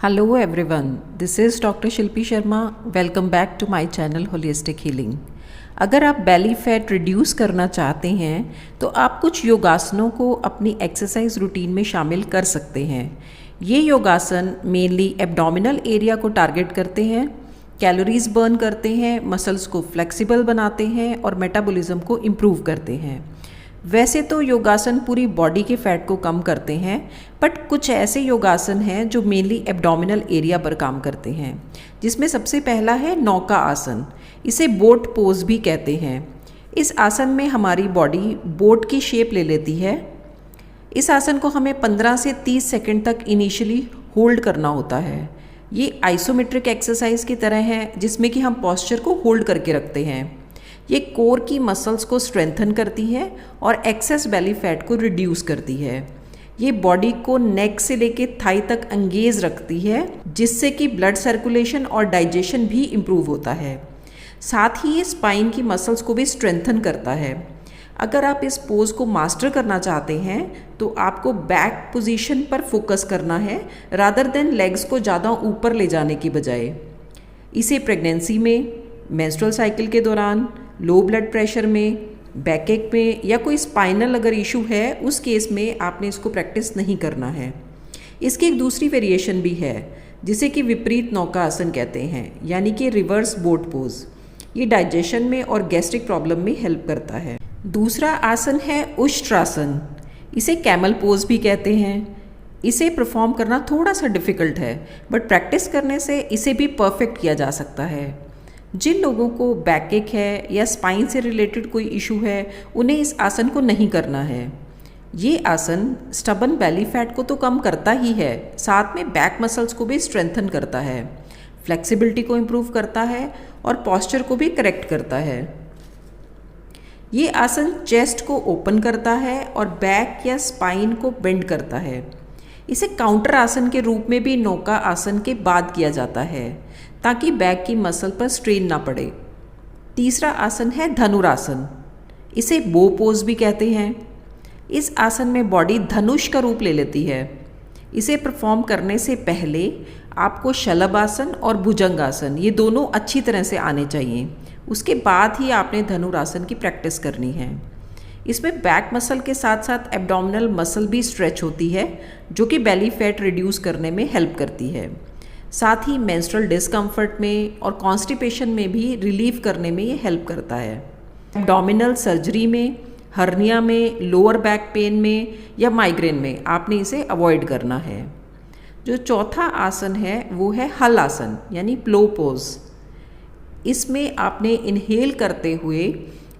Hello everyone, this is Dr. Shilpi Sharma. Welcome back to my channel holistic healing. अगर आप belly fat reduce करना चाहते हैं तो आप कुछ योगासनों को अपनी एक्सरसाइज रूटीन में शामिल कर सकते हैं. ये योगासन मेनली एब्डोमिनल एरिया को टारगेट करते हैं, कैलोरीज बर्न करते हैं, मसल्स को फ्लेक्सिबल बनाते हैं और मेटाबॉलिज्म को इम्प्रूव करते हैं. वैसे तो योगासन पूरी बॉडी के फैट को कम करते हैं, बट कुछ ऐसे योगासन हैं जो मेनली एब्डोमिनल एरिया पर काम करते हैं, जिसमें सबसे पहला है नौका आसन. इसे बोट पोज भी कहते हैं. इस आसन में हमारी बॉडी बोट की शेप ले लेती है. इस आसन को हमें 15 से 30 सेकंड तक इनिशियली होल्ड करना होता है. ये आइसोमेट्रिक एक्सरसाइज की तरह है जिसमें कि हम पॉस्चर को होल्ड करके रखते हैं. ये कोर की मसल्स को स्ट्रेंथन करती है और एक्सेस बेली फैट को रिड्यूस करती है. ये बॉडी को नेक से लेके थाई तक एंगेज रखती है, जिससे कि ब्लड सर्कुलेशन और डाइजेशन भी इम्प्रूव होता है. साथ ही ये स्पाइन की मसल्स को भी स्ट्रेंथन करता है. अगर आप इस पोज को मास्टर करना चाहते हैं तो आपको बैक पोजीशन पर फोकस करना है रादर देन लेग्स को ज़्यादा ऊपर ले जाने की बजाय. इसे प्रेगनेंसी में, मेंस्ट्रुअल साइकिल के दौरान, लो ब्लड प्रेशर में, बैकएक में या कोई स्पाइनल अगर इशू है उस केस में आपने इसको प्रैक्टिस नहीं करना है. इसकी एक दूसरी वेरिएशन भी है जिसे कि विपरीत नौका आसन कहते हैं, यानी कि रिवर्स बोट पोज. ये डाइजेशन में और गैस्ट्रिक प्रॉब्लम में हेल्प करता है. दूसरा आसन है उष्ट्रासन. इसे कैमल पोज भी कहते हैं. इसे परफॉर्म करना थोड़ा सा डिफ़िकल्ट है, बट प्रैक्टिस करने से इसे भी परफेक्ट किया जा सकता है. जिन लोगों को बैकएक है या स्पाइन से रिलेटेड कोई इशू है उन्हें इस आसन को नहीं करना है. ये आसन स्टबन बेली फैट को तो कम करता ही है, साथ में बैक मसल्स को भी स्ट्रेंथन करता है, फ्लेक्सिबिलिटी को इम्प्रूव करता है और पॉस्चर को भी करेक्ट करता है. ये आसन चेस्ट को ओपन करता है और बैक या स्पाइन को बेंड करता है. इसे काउंटर आसन के रूप में भी नौका आसन के बाद किया जाता है ताकि बैक की मसल पर स्ट्रेन ना पड़े. तीसरा आसन है धनुरासन. इसे बो पोज भी कहते हैं. इस आसन में बॉडी धनुष का रूप ले लेती है. इसे परफॉर्म करने से पहले आपको शलभ आसन और भुजंग आसन ये दोनों अच्छी तरह से आने चाहिए. उसके बाद ही आपने धनुरासन की प्रैक्टिस करनी है. इसमें बैक मसल के साथ साथ एब्डोमिनल मसल भी स्ट्रेच होती है, जो कि बेली फैट रिड्यूस करने में हेल्प करती है. साथ ही मेंस्ट्रुअल डिस्कम्फर्ट में और कॉन्स्टिपेशन में भी रिलीव करने में ये हेल्प करता है. एब्डोमिनल सर्जरी में, हर्निया में, लोअर बैक पेन में या माइग्रेन में आपने इसे अवॉइड करना है. जो चौथा आसन है वो है हल आसन यानी प्लो पोज. इसमें आपने इनहेल करते हुए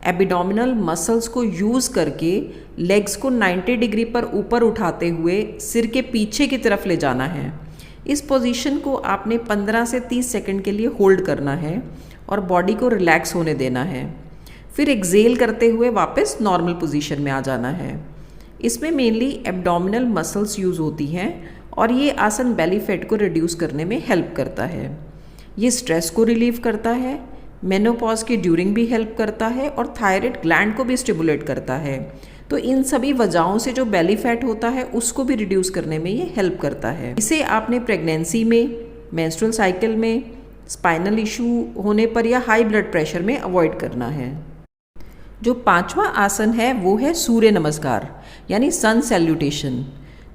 एब्डोमिनल मसल्स को यूज़ करके लेग्स को 90 डिग्री पर ऊपर उठाते हुए सिर के पीछे की तरफ ले जाना है. इस पोजीशन को आपने 15 से 30 सेकंड के लिए होल्ड करना है और बॉडी को रिलैक्स होने देना है. फिर एक्सेल करते हुए वापस नॉर्मल पोजीशन में आ जाना है. इसमें मेनली एब्डोमिनल मसल्स यूज़ होती हैं और ये आसन बेली फैट को रिड्यूस करने में हेल्प करता है. ये स्ट्रेस को रिलीव करता है, मेनोपॉज के ड्यूरिंग भी हेल्प करता है और थायराइड ग्लैंड को भी स्टिमुलेट करता है. तो इन सभी वजहों से जो बेली फैट होता है उसको भी रिड्यूस करने में ये हेल्प करता है. इसे आपने प्रेगनेंसी में, मेंस्ट्रुअल साइकिल में, स्पाइनल इशू होने पर या हाई ब्लड प्रेशर में अवॉइड करना है. जो पांचवा आसन है वो है सूर्य नमस्कार यानी सन सैल्यूटेशन.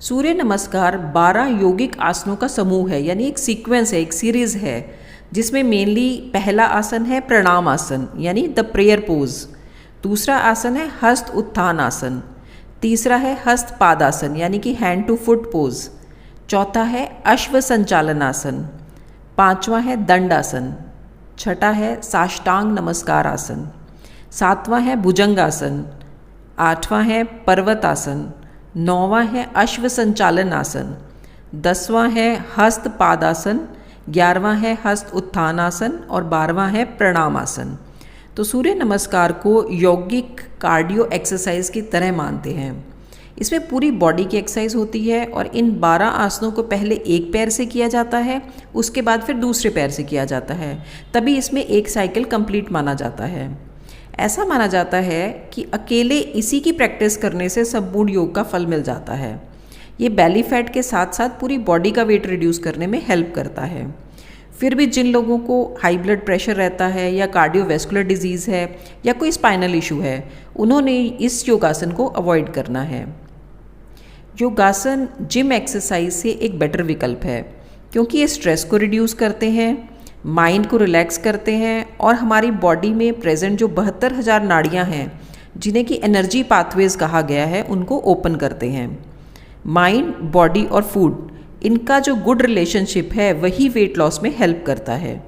सूर्य नमस्कार 12 यौगिक आसनों का समूह है, यानी एक सीक्वेंस है, एक सीरीज है, जिसमें मेनली पहला आसन है प्रणाम आसन यानी द प्रेयर पोज. दूसरा आसन है हस्त उत्थान आसन. तीसरा है हस्त पादासन यानी कि हैंड टू फुट पोज. चौथा है अश्व संचालन आसन. पांचवा है दंड आसन. छठा है साष्टांग नमस्कार आसन. सातवां है भुजंग आसन. आठवां है पर्वत आसन. नौवां है अश्व संचालन आसन. 10वां है हस्त पादासन. 11वां है हस्त उत्थान आसन और 12वां है प्रणाम आसन. तो सूर्य नमस्कार को यौगिक कार्डियो एक्सरसाइज की तरह मानते हैं. इसमें पूरी बॉडी की एक्सरसाइज होती है और इन 12 आसनों को पहले एक पैर से किया जाता है, उसके बाद फिर दूसरे पैर से किया जाता है, तभी इसमें एक साइकिल कंप्लीट माना जाता है. ऐसा माना जाता है कि अकेले इसी की प्रैक्टिस करने से संपूर्ण योग का फल मिल जाता है. ये बेली फैट के साथ साथ पूरी बॉडी का वेट रिड्यूस करने में हेल्प करता है। फिर भी जिन लोगों को हाई ब्लड प्रेशर रहता है या कार्डियोवैस्कुलर डिजीज़ है या कोई स्पाइनल इशू है, उन्होंने इस योगासन को अवॉइड करना है। योगासन जिम एक्सरसाइज से एक बेटर विकल्प है क्योंकि ये स्ट्रेस को रिड्यूस करते हैं, माइंड को रिलैक्स करते हैं और हमारी बॉडी में प्रेजेंट जो 72,000 नाड़ियाँ हैं जिन्हें कि एनर्जी पाथवेज कहा गया है, उनको ओपन करते हैं। माइंड, बॉडी और फूड, इनका जो गुड रिलेशनशिप है वही वेट लॉस में हेल्प करता है।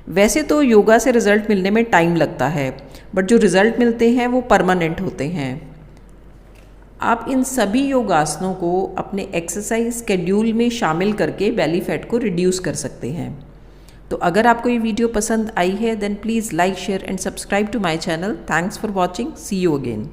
वैसे तो योगा से रिज़ल्ट मिलने में टाइम लगता है, बट जो रिज़ल्ट मिलते हैं वो परमानेंट होते हैं। आप इन सभी योगासनों को अपने एक्सरसाइज स्केड्यूल में शामिल करके बेली फैट को रिड्यूस कर सकते हैं। तो अगर आपको ये वीडियो पसंद आई है then please like, share and subscribe to my channel. Thanks for watching. See you again.